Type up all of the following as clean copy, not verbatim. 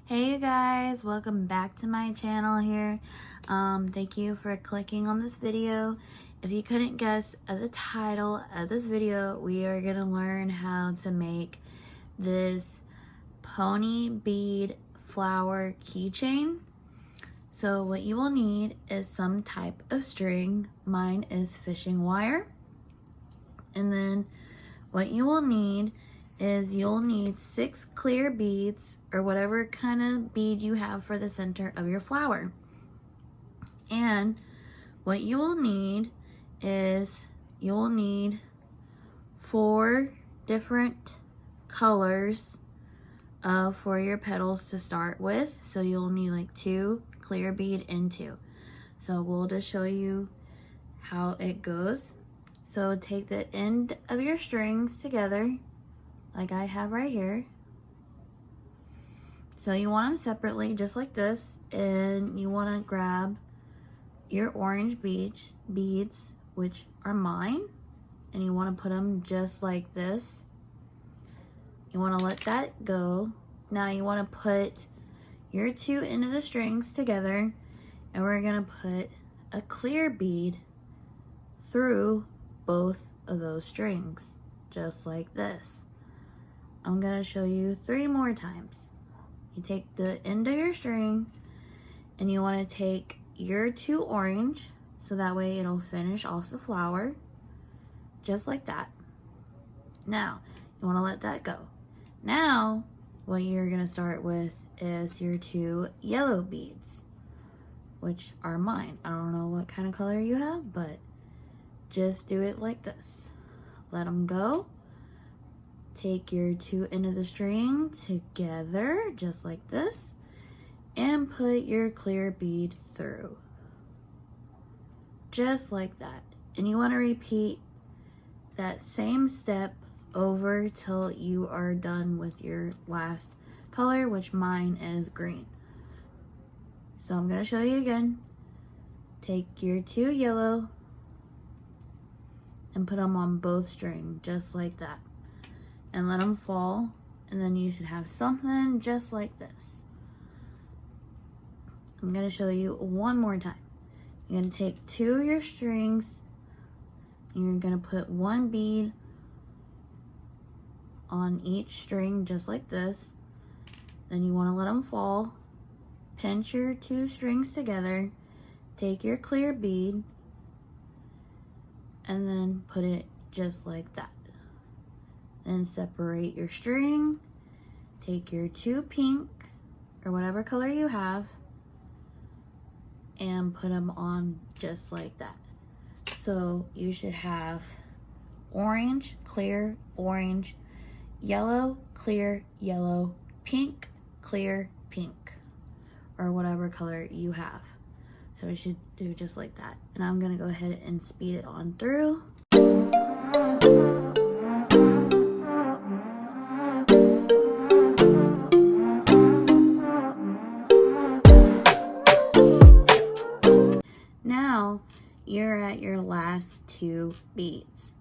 Hey you guys, welcome back to my channel here. Thank you for clicking on this video. If you couldn't guess at the title of this video, we are going to learn how to make this pony bead flower keychain. So what you will need is some type of string. Mine is fishing wire. And then what you will need is you'll need 6 clear beads or whatever kind of bead you have for the center of your flower. And what you will need is you'll need 4 different colors for your petals to start with. So you'll need like 2 clear bead and 2. So we'll just show you how it goes. So take the end of your strings together like I have right here. So you want them separately, just like this, and you want to grab your orange beads, which are mine, and you want to put them just like this. You want to let that go. Now you want to put your 2 ends of the strings together, and we're going to put a clear bead through both of those strings, just like this. I'm going to show you 3 more times. You take the end of your string and you want to take your 2 orange, so that way it'll finish off the flower, just like that. Now, you want to let that go. Now, what you're going to start with is your 2 yellow beads, which are mine. I don't know what kind of color you have, but just do it like this. Let them go. Take your 2 ends of the string together, just like this, and put your clear bead through, just like that. And you want to repeat that same step over till you are done with your last color, which mine is green. So I'm going to show you again. Take your 2 yellow and put them on both strings, just like that. And let them fall, and then you should have something just like this. I'm going to show you one more time. You're going to take 2 of your strings, and you're going to put 1 bead on each string just like this. Then you want to let them fall. Pinch your 2 strings together, take your clear bead, and then put it just like that. Then separate your string, take your 2 pink or whatever color you have, and put them on just like that. So you should have orange, clear, orange, yellow, clear, yellow, pink, clear, pink, or whatever color you have. So you should do just like that. And I'm gonna go ahead and speed it on through. Now you're at your last 2 beads.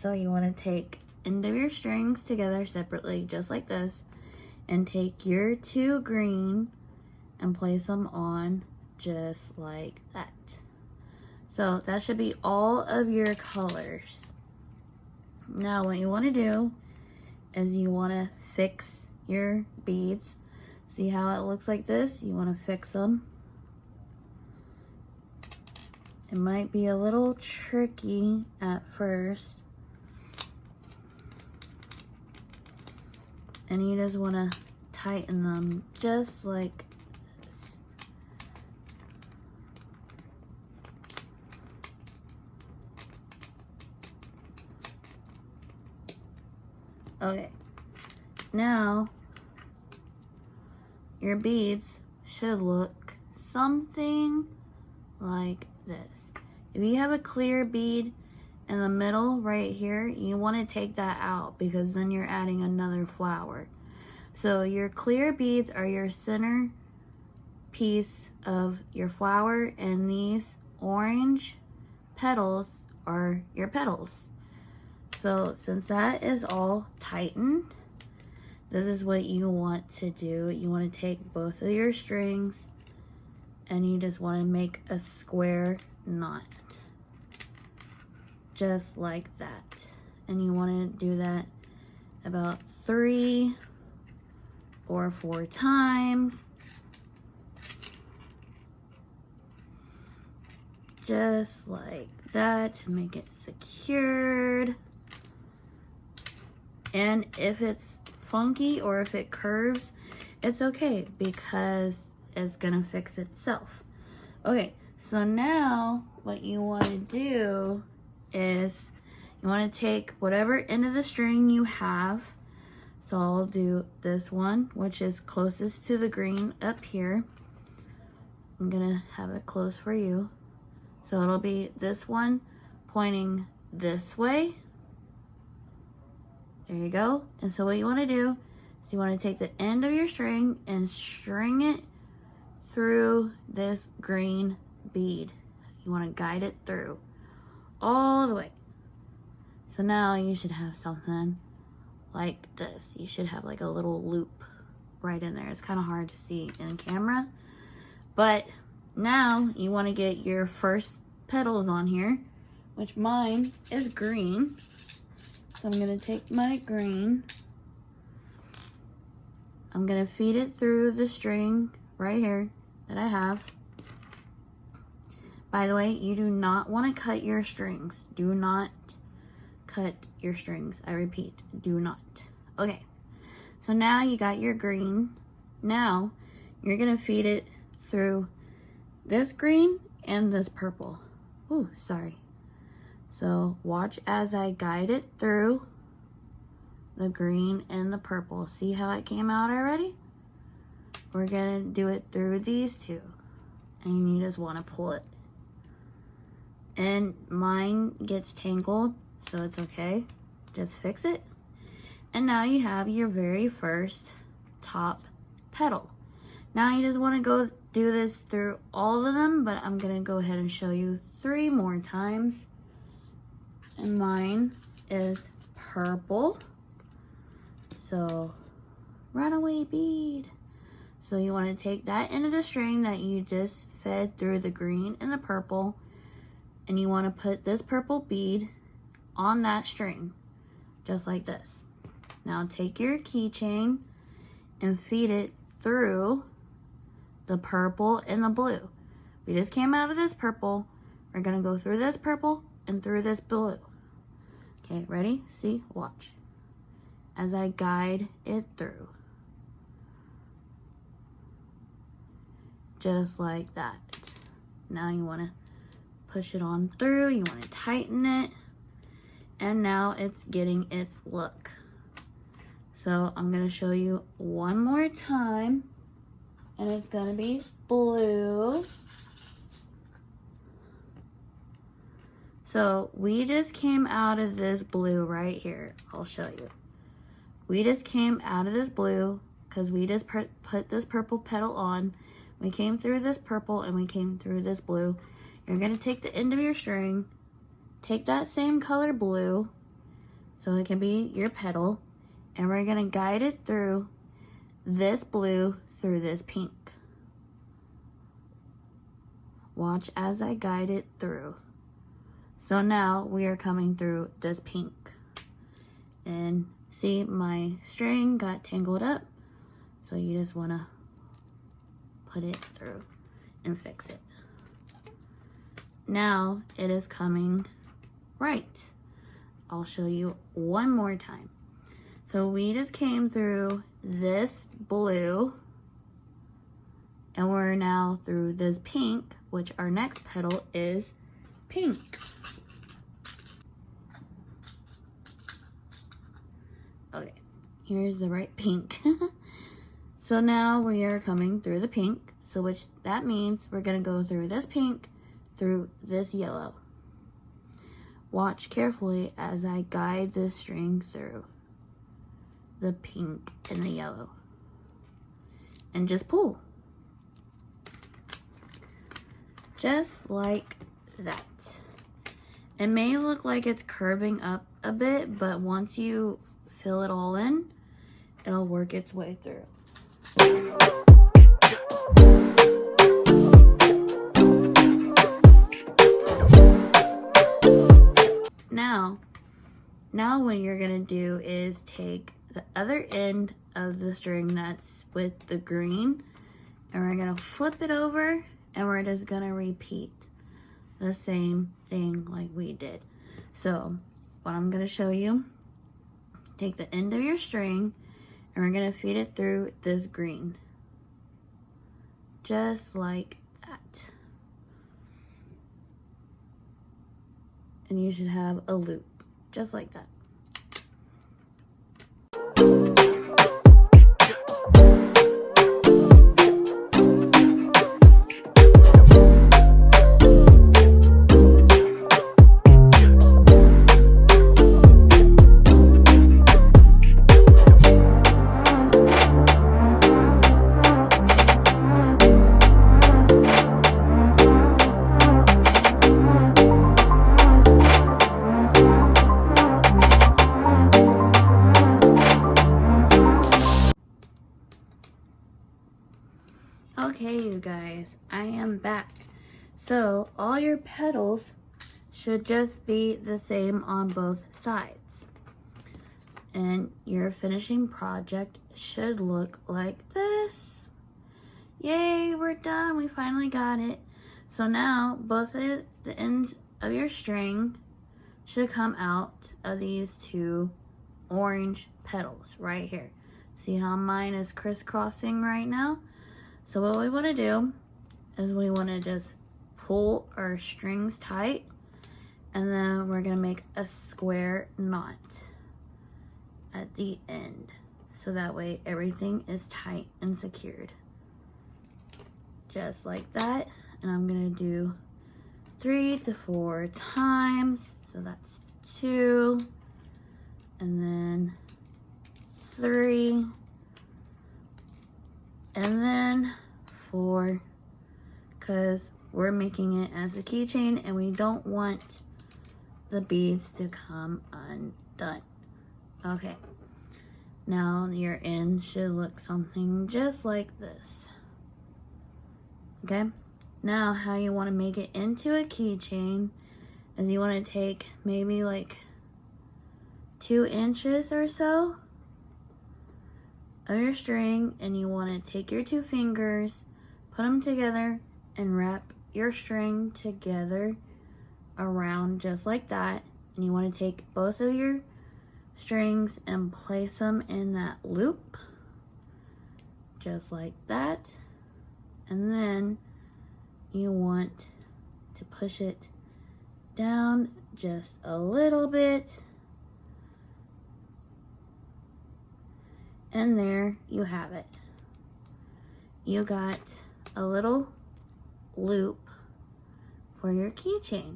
So you want to take end of your strings together separately, just like this, and take your 2 green and place them on just like that. So that should be all of your colors. Now what you want to do is you want to fix your beads. See how it looks like this? You want to fix them. It might be a little tricky at first. And you just want to tighten them just like this. Okay. Now, your beads should look something like this. If you have a clear bead in the middle right here, you want to take that out because then you're adding another flower. So your clear beads are your center piece of your flower, and these orange petals are your petals. So since that is all tightened, this is what you want to do. You want to take both of your strings and you just want to make a square knot. Just like that. And you want to do that about 3 or 4 times. Just like that to make it secured. And if it's funky or if it curves, it's okay because it's gonna fix itself. Okay, so now what you want to do is you want to take whatever end of the string you have. So I'll do this one, which is closest to the green up here. I'm gonna have it close for you. So it'll be this one pointing this way. There you go. And so what you want to do is you want to take the end of your string and string it through this green bead. You want to guide it through all the way. So now you should have something like this. You should have like a little loop right in there. It's kind of hard to see in camera, but now you want to get your first petals on here, which mine is green. So I'm going to take my green. I'm going to feed it through the string right here that I have. By the way, you do not want to cut your strings. Do not cut your strings. I repeat, do not. Okay, so now you got your green. Now you're going to feed it through this green and this purple. Ooh, sorry. So watch as I guide it through the green and the purple. See how it came out already? We're gonna do it through these two. And you just wanna pull it. And mine gets tangled, so it's okay. Just fix it. And now you have your very first top petal. Now you just wanna go do this through all of them, but I'm gonna go ahead and show you 3 more times. And mine is purple. So, runaway bead. So you want to take that end of the string that you just fed through the green and the purple, and you want to put this purple bead on that string, just like this. Now take your keychain and feed it through the purple and the blue. We just came out of this purple. We're gonna go through this purple and through this blue. Okay, ready? See? Watch. As I guide it through. Just like that. Now you want to push it on through. You want to tighten it. And now it's getting its look. So I'm going to show you one more time. And it's going to be blue. So we just came out of this blue right here. I'll show you. We just came out of this blue because we just put this purple petal on. We came through this purple and we came through this blue. You're going to take the end of your string, take that same color blue, so it can be your petal, and we're going to guide it through this blue through this pink. Watch as I guide it through. So now we are coming through this pink. And see, my string got tangled up. So you just want to put it through and fix it. Now it is coming right. I'll show you one more time. So we just came through this blue. And we're now through this pink, which our next petal is pink. Okay, here's the right pink. So now we are coming through the pink, so which that means we're gonna go through this pink, through this yellow. Watch carefully as I guide this string through the pink and the yellow. And just pull. Just like that. It may look like it's curving up a bit, but once you fill it all in, it'll work its way through. Now what you're gonna do is take the other end of the string that's with the green, and we're gonna flip it over, and we're just gonna repeat the same thing like we did. So what I'm gonna show you, take the end of your string, and we're gonna feed it through this green. Just like that. And you should have a loop, just like that. Okay, you guys, I am back. So all your petals should just be the same on both sides. And your finishing project should look like this. Yay, we're done. We finally got it. So now both of the ends of your string should come out of these two orange petals right here. See how mine is crisscrossing right now? So what we want to do is we want to just pull our strings tight, and then we're going to make a square knot at the end. So that way everything is tight and secured. Just like that. And I'm going to do 3 to 4 times. So that's 2. And then 3. And then 4, because we're making it as a keychain and we don't want the beads to come undone. Okay, now your end should look something just like this. Okay, now how you want to make it into a keychain is you want to take maybe like 2 inches or so of your string, and you want to take your 2 fingers, put them together, and wrap your string together around just like that. And you want to take both of your strings and place them in that loop just like that. And then you want to push it down just a little bit. And there you have it. You got a little loop for your keychain.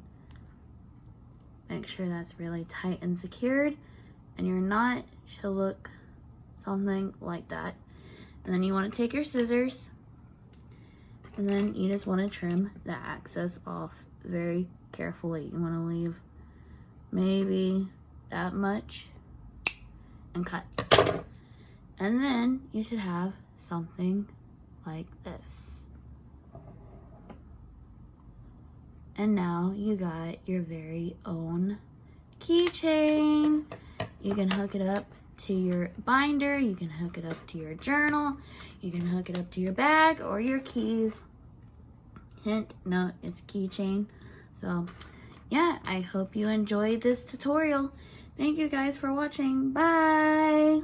Make sure that's really tight and secured, and your knot should look something like that. And then you want to take your scissors, and then you just want to trim the excess off very carefully. You want to leave maybe that much and cut. And then you should have something like this. And now you got your very own keychain. You can hook it up to your binder, you can hook it up to your journal, you can hook it up to your bag or your keys. Hint, no, it's keychain. So yeah, I hope you enjoyed this tutorial. Thank you guys for watching. Bye.